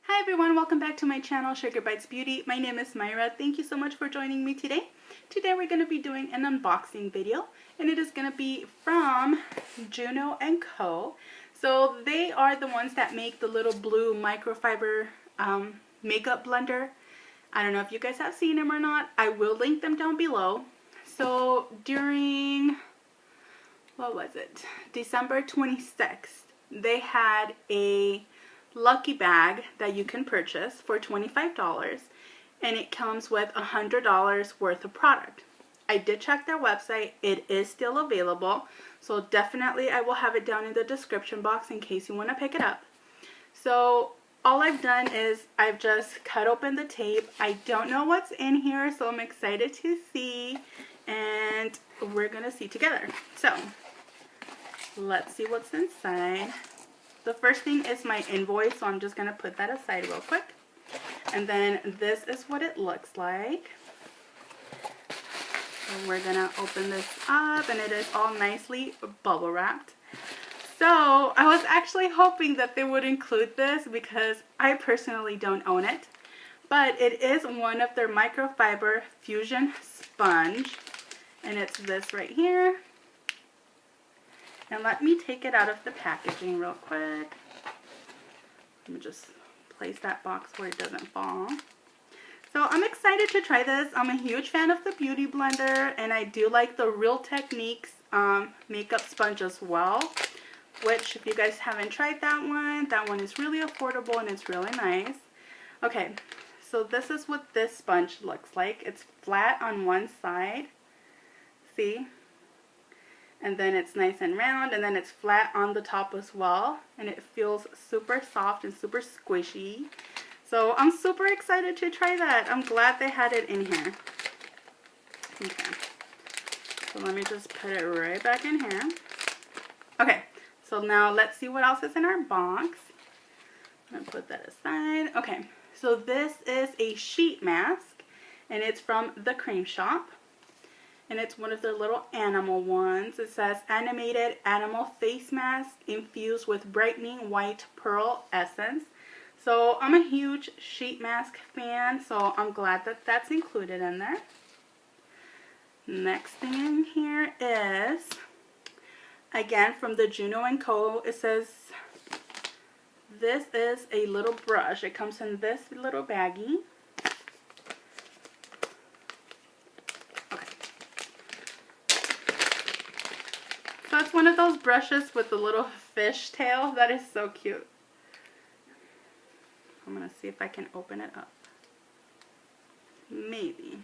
Hi everyone, welcome back to my channel, Sugar Bites Beauty. My name is Myra. Thank you so much for joining me today. Today we're going to be doing an unboxing video, and it is going to be from Juno & Co. So they are the ones that make the little blue microfiber makeup blender. I don't know if you guys have seen them or not. I will link them down below. So during, what was it, December 26th, they had a lucky bag that you can purchase for $25, and it comes with $100 worth of product. I did check their website. It is still available, so definitely I will have it down in the description box in case you want to pick it up. So all I've done is I've just cut open the tape. I don't know what's in here, so I'm excited to see, and we're gonna see together. So let's see what's inside. The first thing is my invoice, so I'm just going to put that aside real quick. And then this is what it looks like. So we're going to open this up, and it is all nicely bubble wrapped. So I was actually hoping that they would include this because I personally don't own it. But it is one of their microfiber fusion sponge, and it's this right here. And let me take it out of the packaging real quick. Let me just place that box where it doesn't fall. So I'm excited to try this. I'm a huge fan of the Beauty Blender, and I do like the Real Techniques makeup sponge as well. Which, if you guys haven't tried that one is really affordable and it's really nice. Okay, so this is what this sponge looks like. It's flat on one side. See? And then it's nice and round, and then it's flat on the top as well, and it feels super soft and super squishy. So I'm super excited to try that. I'm glad they had it in here. Okay, so let me just put it right back in here. Okay, so now let's see what else is in our box. I'm gonna put that aside. Okay, so this is a sheet mask, and it's from the Cream Shop. And it's one of their little animal ones. It says animated animal face mask infused with brightening white pearl essence. So I'm a huge sheet mask fan, so I'm glad that that's included in there. Next thing in here is, again, from the Juno & Co. It says this is a little brush. It comes in this little baggie. So it's one of those brushes with the little fish tail. That is so cute. I'm going to see if I can open it up. Maybe.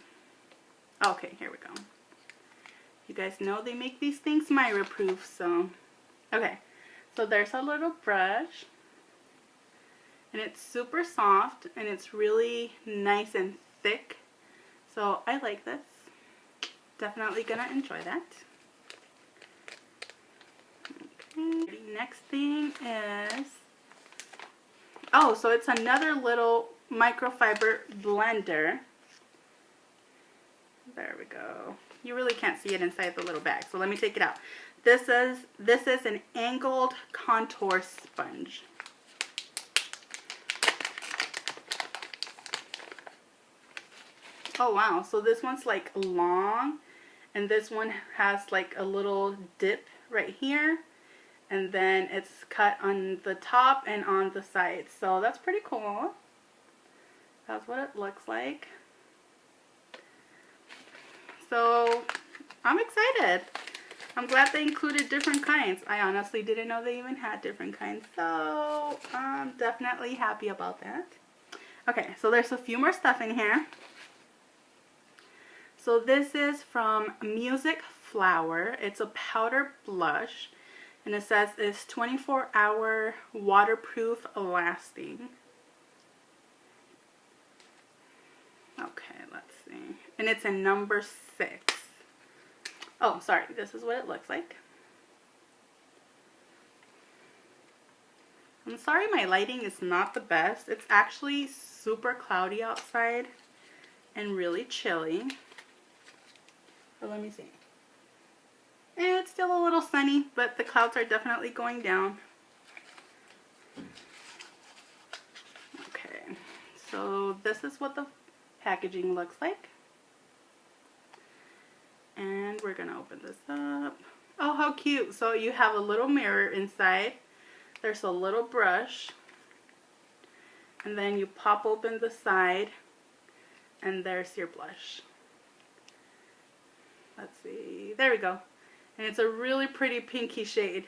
Okay, here we go. You guys know they make these things Myra proof, so. Okay, so there's a little brush. And it's super soft, and it's really nice and thick. So I like this. Definitely going to enjoy that. Next thing is, oh, so it's another little microfiber blender. There we go. You really can't see it inside the little bag, so let me take it out. This is an angled contour sponge. Oh wow, so this one's like long, and this one has like a little dip right here. And then it's cut on the top and on the sides. So that's pretty cool. That's what it looks like. So I'm excited. I'm glad they included different kinds. I honestly didn't know they even had different kinds. So I'm definitely happy about that. Okay, so there's a few more stuff in here. So this is from Music Flower. It's a powder blush. And it says it's 24-hour waterproof lasting. Okay, let's see. And it's in number 6. Oh, sorry. This is what it looks like. I'm sorry my lighting is not the best. It's actually super cloudy outside and really chilly. So let me see. And it's still a little sunny, but the clouds are definitely going down. Okay, So this is what the packaging looks like. And we're going to open this up. Oh, how cute. So you have a little mirror inside. There's a little brush. And then you pop open the side. And there's your blush. Let's see. There we go. And it's a really pretty pinky shade.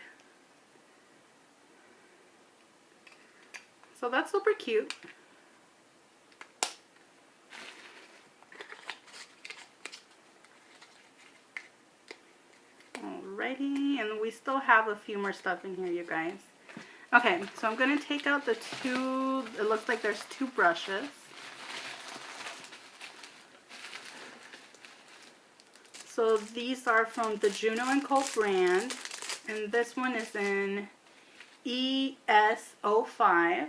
So that's super cute. Alrighty, and we still have a few more stuff in here, you guys. Okay, so I'm going to take out the two, it looks like there's two brushes. So these are from the Juno & Co. brand, and this one is in ES05.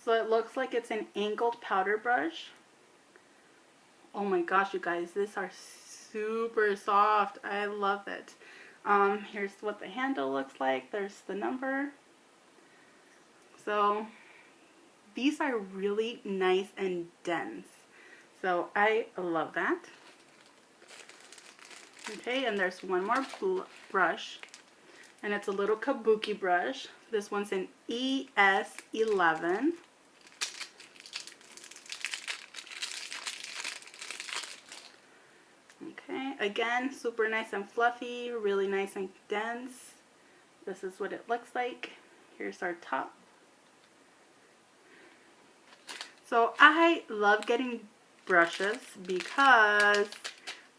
So it looks like it's an angled powder brush. Oh my gosh, you guys, these are super soft. I love it. Here's what the handle looks like. There's the number. So these are really nice and dense. So I love that. Okay, and there's one more brush. And it's a little Kabuki brush. This one's in ES11. Okay, again, super nice and fluffy, really nice and dense. This is what it looks like. Here's our top. So I love getting brushes because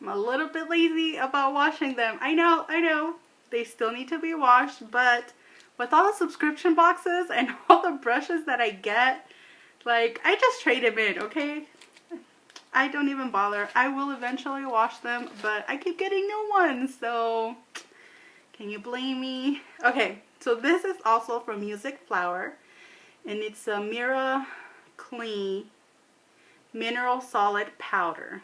I'm a little bit lazy about washing them. I know, they still need to be washed, but with all the subscription boxes and all the brushes that I get, like, I just trade them in, okay? I don't even bother. I will eventually wash them, but I keep getting new ones, so can you blame me? Okay, so this is also from Music Flower, and it's a Mira Clean Mineral Solid Powder.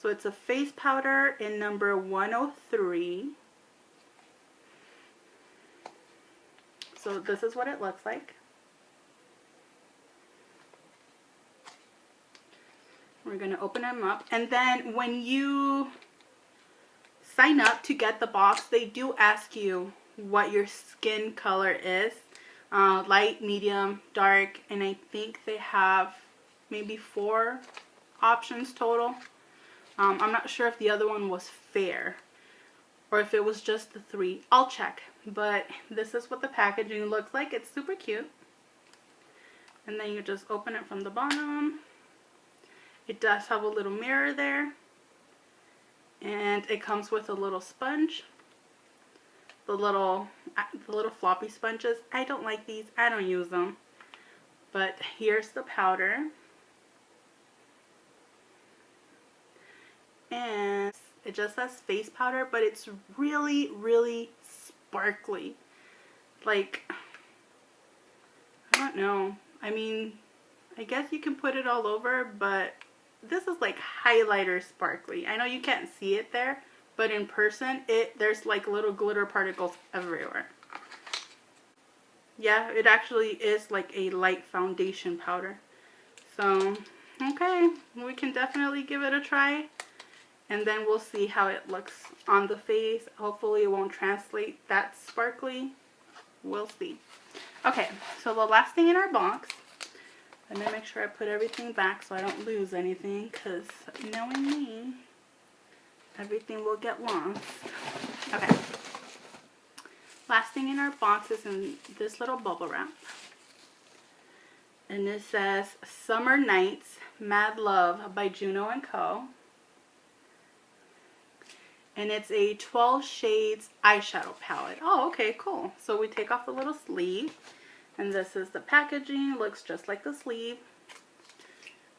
So it's a face powder in number 103. So this is what it looks like. We're going to open them up. And then when you sign up to get the box, they do ask you what your skin color is. Light, medium, dark, and I think they have maybe 4 options total. I'm not sure if the other one was fair or if it was just the 3. I'll check. But this is what the packaging looks like. It's super cute. And then you just open it from the bottom. It does have a little mirror there. And it comes with a little sponge. The little floppy sponges. I don't like these. I don't use them. But here's the powder. And it just says face powder, but it's really, really sparkly. Like, I don't know. I mean, I guess you can put it all over, but this is like highlighter sparkly. I know you can't see it there, but in person, there's like little glitter particles everywhere. Yeah, it actually is like a light foundation powder. So, okay, we can definitely give it a try. And then we'll see how it looks on the face. Hopefully it won't translate that sparkly. We'll see. Okay, so the last thing in our box. Let me make sure I put everything back so I don't lose anything, because knowing me, everything will get lost. Okay. Last thing in our box is in this little bubble wrap. And it says Summer Nights Mad Love by Juno & Co. And it's a 12 shades eyeshadow palette. Oh, okay, cool. So we take off the little sleeve. And this is the packaging. Looks just like the sleeve.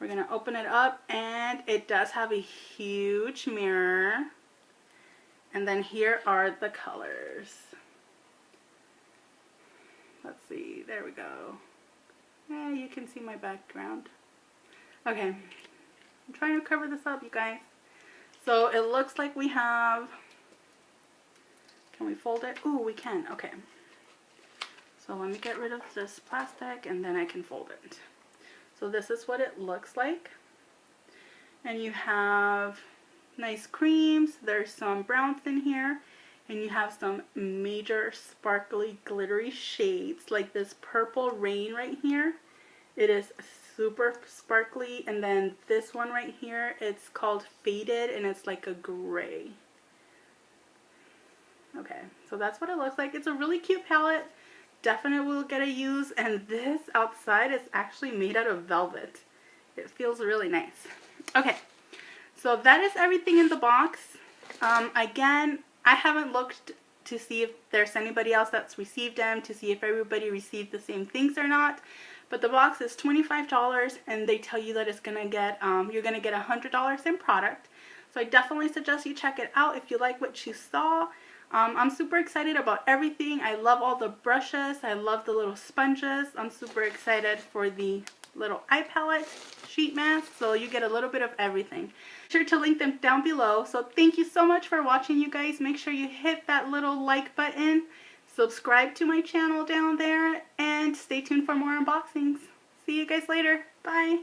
We're going to open it up. And it does have a huge mirror. And then here are the colors. Let's see. There we go. Yeah, you can see my background. Okay. I'm trying to cover this up, you guys. So it looks like we have, can we fold it? Ooh, we can. Okay. So let me get rid of this plastic and then I can fold it. So this is what it looks like. And you have nice creams. There's some browns in here. And you have some major sparkly glittery shades like this Purple Rain right here. It is super sparkly. And then this one right here, it's called Faded and it's like a gray. Okay, so that's what it looks like. It's a really cute palette. Definitely will get a use. And this outside is actually made out of velvet. It feels really nice. Okay, so that is everything in the box. Again, I haven't looked to see if there's anybody else that's received them, to see if everybody received the same things or not. But the box is $25 and they tell you that it's gonna get you're gonna get $100 in product. So I definitely suggest you check it out if you like what you saw. I'm super excited about everything. I love all the brushes. I love the little sponges. I'm super excited for the little eye palette, sheet mask, so you get a little bit of everything. Be sure to link them down below. So thank you so much for watching, you guys. Make sure you hit that little like button, subscribe to my channel down there, and stay tuned for more unboxings. See you guys later. Bye.